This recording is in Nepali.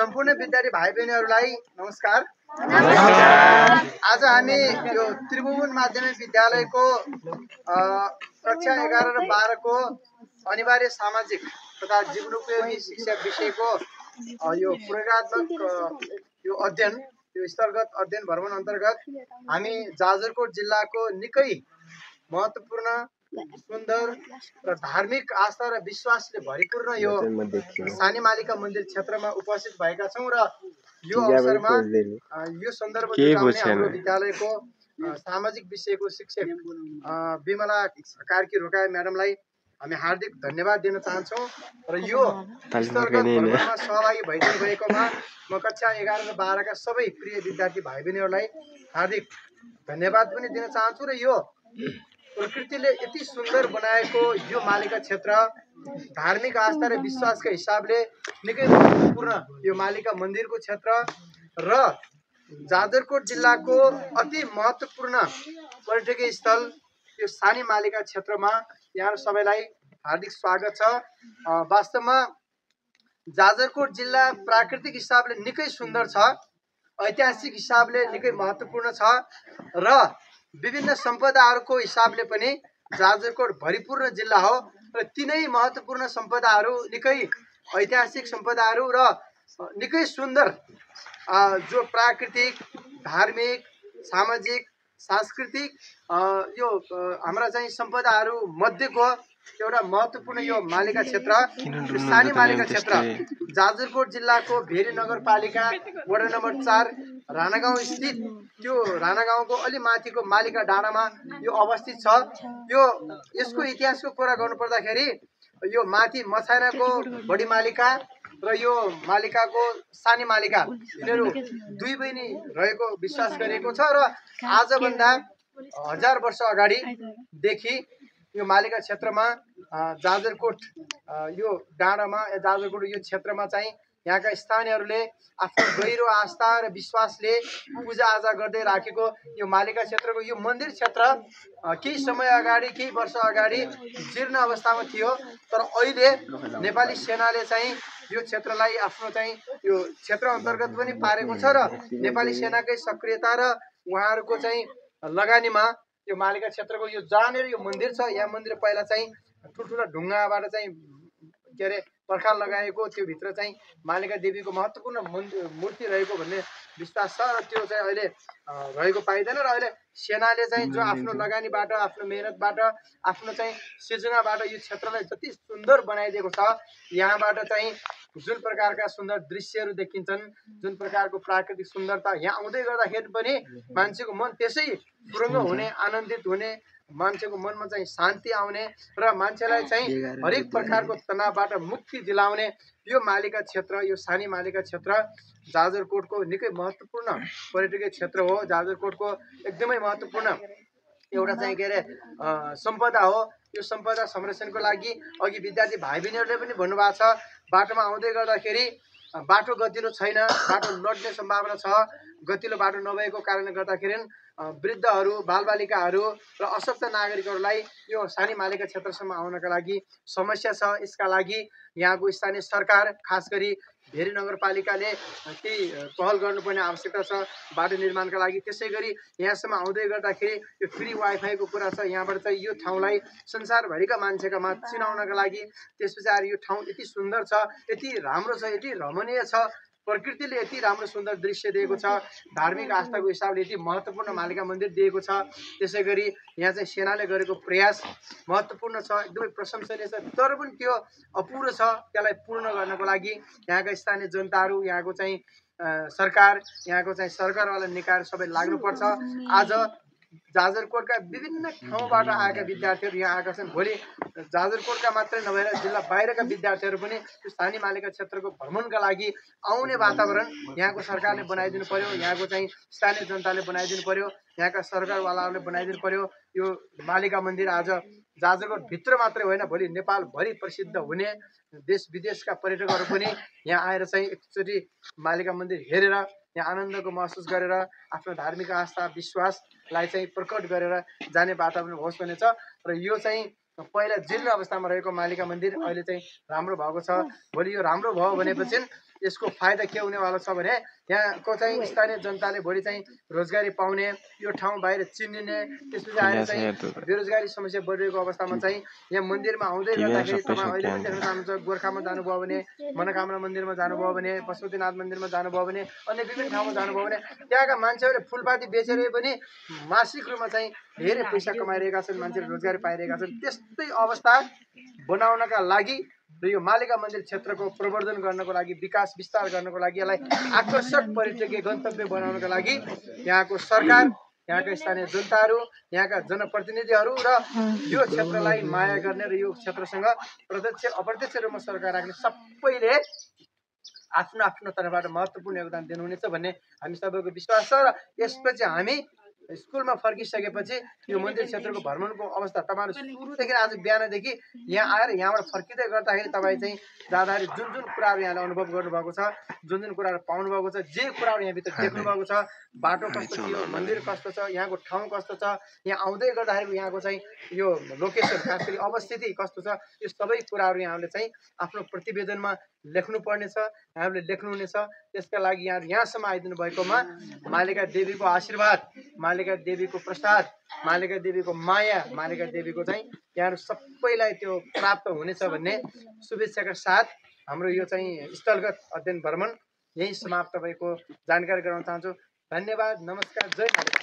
सम्पूर्ण विद्यार्थी भाइ बहिनीहरूलाई नमस्कार। आज हामी यो त्रिभुवन माध्यमिक विद्यालयको कक्षा 11 र 12 को अनिवार्य सामाजिक तथा जीवनोपयोगी शिक्षा विषयको यो प्रयोगात्मक यो अध्ययन यो स्थलगत अध्ययन भ्रमण अन्तर्गत हामी जाजरकोट जिल्लाको निकै महत्त्वपूर्ण सुन्दर र धार्मिक आस्था र विश्वासले भरिपूर्ण यो सानी मालिका मन्दिर क्षेत्रमा उपस्थित भएका छौं र यो अवसरमा यो सन्दर्भ जुटाउने हाम्रो विद्यालयको सामाजिक विषयको शिक्षक विमला कार्की रोकाए म्याडमलाई हामी हार्दिक धन्यवाद दिन चाहन्छौं र यो स्थलगत भ्रमणमा सहभागी भइदिनु भएकोमा म कक्षा 11 र 12 का सबै प्रिय विद्यार्थी भाइ बहिनीहरूलाई हार्दिक धन्यवाद पनि दिन चाहन्छु र यो प्रकृतिले यति सुन्दर बनाएको यो मालिका क्षेत्र धार्मिक आस्था र विश्वासका हिसाबले निकै महत्त्वपूर्ण यो मालिका मन्दिरको क्षेत्र र जाजरकोट जिल्लाको अति महत्त्वपूर्ण पर्यटकीय स्थल यो सानी मालिका क्षेत्रमा यहाँ सबैलाई हार्दिक स्वागत छ। वास्तवमा जाजरकोट जिल्ला प्राकृतिक हिसाबले निकै सुन्दर छ, ऐतिहासिक हिसाबले निकै महत्त्वपूर्ण छ र विभिन्न सम्पदाहरूको हिसाबले पनि जाजरकोट भरिपूर्ण जिल्ला हो र तिनै महत्त्वपूर्ण सम्पदाहरू निकै ऐतिहासिक सम्पदाहरू र निकै सुन्दर जो प्राकृतिक धार्मिक सामाजिक सांस्कृतिक यो हाम्रा चाहिँ सम्पदाहरू मध्येको एउटा महत्त्वपूर्ण यो मालिका क्षेत्र सानी मालिका क्षेत्र जाजरकोट जिल्लाको भेरी नगरपालिका वडा नम्बर 4 राणागाउँ स्थित त्यो राणागाउँको अलि माथिको मालिका डाँडामा यो अवस्थित छ। यो यसको इतिहासको कुरा गर्नु पर्दाखेरि यो माथि मछानाको बडी मालिका र यो मालिकाको सानी मालिका यिनीहरू दुई बहिनी रहेको विश्वास गरिएको छ र आजभन्दा 1000 वर्ष अगाडिदेखि यो मालिका क्षेत्रमा जाजरकोट यो डाँडामा जाजरकोट यो क्षेत्रमा चाहिँ यहाँका स्थानीयहरूले आफ्नो गहिरो आस्था र विश्वासले पूजाआजा गर्दै राखेको यो मालिका क्षेत्रको यो मन्दिर क्षेत्र केही समय अगाडि केही वर्ष अगाडि जीर्ण अवस्थामा थियो, तर अहिले नेपाली सेनाले चाहिँ यो क्षेत्रलाई आफ्नो चाहिँ यो क्षेत्र अन्तर्गत पनि पारेको छ र नेपाली सेनाकै सक्रियता र उहाँहरूको चाहिँ लगानीमा यो मालिका क्षेत्रको यो जहाँनिर यो मन्दिर छ यहाँ मन्दिर पहिला चाहिँ ठुल्ठुला ढुङ्गाबाट चाहिँ के अरे पर्खाल लगाएको त्यो भित्र चाहिँ मालिका देवीको महत्त्वपूर्ण मूर्ति रहेको भन्ने विश्वास छ र त्यो चाहिँ अहिले रहेको पाइँदैन र अहिले सेनाले चाहिँ जो आफ्नो लगानीबाट आफ्नो मेहनतबाट आफ्नो चाहिँ सृजनाबाट यो क्षेत्रलाई जति सुन्दर बनाइदिएको छ यहाँबाट चाहिँ जुन प्रकारका सुन्दर दृश्यहरू देखिन्छन् जुन प्रकारको प्राकृतिक सुन्दरता यहाँ आउँदै गर्दाखेरि पनि मान्छेको मन त्यसै पुरङ्ग हुने आनन्दित हुने मान्छेको मनमा चाहिँ शान्ति आउने र मान्छेलाई चाहिँ हरेक प्रकारको तनावबाट मुक्ति दिलाउने यो मालिका क्षेत्र यो सानी मालिका क्षेत्र जाजरकोटको निकै महत्त्वपूर्ण पर्यटकीय क्षेत्र हो। जाजरकोटको एकदमै महत्त्वपूर्ण एउटा चाहिँ के अरे सम्पदा हो। यो सम्पदा संरक्षणको लागि अघि विद्यार्थी भाइ बहिनीहरूले पनि भन्नुभएको छ बाटोमा आउँदै गर्दाखेरि बाटो गतिलो छैन, बाटो लड्ने सम्भावना छ, गतिलो बाटो नभएको कारणले गर्दाखेरि वृद्धहरू बालबालिकाहरू र अशक्त नागरिकहरूलाई यो सानी मालिका क्षेत्रसम्म आउनका लागि समस्या छ। यसका लागि यहाँको स्थानीय सरकार खास गरी भेरी नगरपालिकाले केही पहल गर्नुपर्ने आवश्यकता छ बाटो निर्माणका लागि। त्यसै गरी यहाँसम्म आउँदै गर्दाखेरि यो फ्री वाइफाईको कुरा छ, यहाँबाट चाहिँ यो ठाउँलाई संसारभरिका मान्छेका चिनाउनका लागि। त्यस पछाडि यो ठाउँ यति सुन्दर छ, यति राम्रो छ, यति रमणीय छ, प्रकृतिले यति राम्रो सुन्दर दृश्य दिएको छ, धार्मिक आस्थाको हिसाबले यति महत्त्वपूर्ण मालिका मन्दिर दिएको छ। त्यसै गरी यहाँ चाहिँ सेनाले गरेको प्रयास महत्त्वपूर्ण छ, एकदमै प्रशंसनीय छ, तर पनि त्यो अपुरो छ। त्यसलाई पूर्ण गर्नको लागि यहाँका स्थानीय जनताहरू यहाँको चाहिँ सरकार यहाँको चाहिँ सरकारवाला निकाय सबै लाग्नुपर्छ। आज जाजरकोटका विभिन्न ठाउँबाट आएका विद्यार्थीहरू यहाँ आएका छन्। भोलि जाजरकोटका मात्रै नभएर जिल्ला बाहिरका विद्यार्थीहरू पनि यो सानी मालिका क्षेत्रको भ्रमणका लागि आउने वातावरण यहाँको सरकारले बनाइदिनु पर्यो, यहाँको चाहिँ स्थानीय जनताले बनाइदिनु पर्यो, यहाँका सरकारवालाहरूले बनाइदिनु पर्यो। यो मालिका मन्दिर आज जाजरकोट भित्र मात्रै होइन भोलि नेपालभरि प्रसिद्ध हुने, देश विदेशका पर्यटकहरू पनि यहाँ आएर चाहिँ एकचोटि मालिका मन्दिर हेरेर यहाँ आनन्दको महसुस गरेर आफ्नो धार्मिक आस्था विश्वासलाई चाहिँ प्रकट गरेर जाने वातावरण होस् भन्ने छ। र यो चाहिँ पहिला जीर्ण अवस्थामा रहेको मालिका मन्दिर अहिले चाहिँ राम्रो भएको छ। भोलि यो राम्रो भयो भनेपछि यसको फाइदा के हुनेवाला छ भने यहाँको चाहिँ स्थानीय जनताले भोलि चाहिँ रोजगारी पाउने, यो ठाउँ बाहिर चिनिने, त्यसपछि आएर चाहिँ बेरोजगारी समस्या बढिरहेको अवस्थामा चाहिँ यहाँ मन्दिरमा आउँदै गर्दाखेरि तपाईँ अहिले पनि देख्न चाहनुहुन्छ गोर्खामा जानुभयो भने, मनोकामना मन्दिरमा जानुभयो भने, पशुपतिनाथ मन्दिरमा जानुभयो भने, अन्य विभिन्न ठाउँमा जानुभयो भने त्यहाँका मान्छेहरूले फुलपाती बेचेर पनि मासिक रूपमा चाहिँ धेरै पैसा कमाइरहेका छन्, मान्छेले रोजगारी पाइरहेका छन्। त्यस्तै अवस्था बनाउनका लागि र यो मालिका मन्दिर क्षेत्रको प्रवर्धन गर्नको लागि, विकास विस्तार गर्नको लागि, यसलाई आकर्षक पर्यटकीय गन्तव्य बनाउनको लागि यहाँको सरकार, यहाँका स्थानीय जनताहरू, यहाँका जनप्रतिनिधिहरू र यो क्षेत्रलाई माया गर्ने र यो क्षेत्रसँग प्रत्यक्ष अप्रत्यक्ष रूपमा सरकार राख्ने सबैले आफ्नो आफ्नो तर्फबाट महत्त्वपूर्ण योगदान दिनुहुनेछ भन्ने हामी सबैको विश्वास छ। र यसपछि हामी स्कुलमा फर्किसकेपछि यो मन्दिर क्षेत्रको भ्रमणको अवस्था तपाईँहरू सुरुदेखि आज बिहानदेखि यहाँ आएर यहाँबाट फर्किँदै गर्दाखेरि तपाईँ चाहिँ जाँदाखेरि जुन जुन कुराहरू यहाँले अनुभव गर्नुभएको छ, जुन जुन कुराहरू पाउनुभएको छ, जे कुराहरू यहाँभित्र देख्नुभएको छ, बाटो कस्तो थियो, मन्दिर कस्तो छ, यहाँको ठाउँ कस्तो छ, यहाँ आउँदै गर्दाखेरि यहाँको चाहिँ यो लोकेसन खास गरी अवस्थिति कस्तो छ, यो सबै कुराहरू यहाँले चाहिँ आफ्नो प्रतिवेदनमा लेख्नुपर्नेछ, यहाँले लेख्नुहुनेछ। त्यसका लागि यहाँसम्म आइदिनु भएकोमा मालिका देवीको आशीर्वाद, मालिका देवीको प्रसाद, मालिका देवीको माया, मालिका देवीको चाहिँ यहाँहरू सबैलाई त्यो प्राप्त हुनेछ भन्ने शुभेच्छाका साथ हाम्रो यो चाहिँ स्थलगत अध्ययन भ्रमण यही समाप्त भएको जानकारी गराउन चाहन्छु। धन्यवाद, नमस्कार, जय मालिका।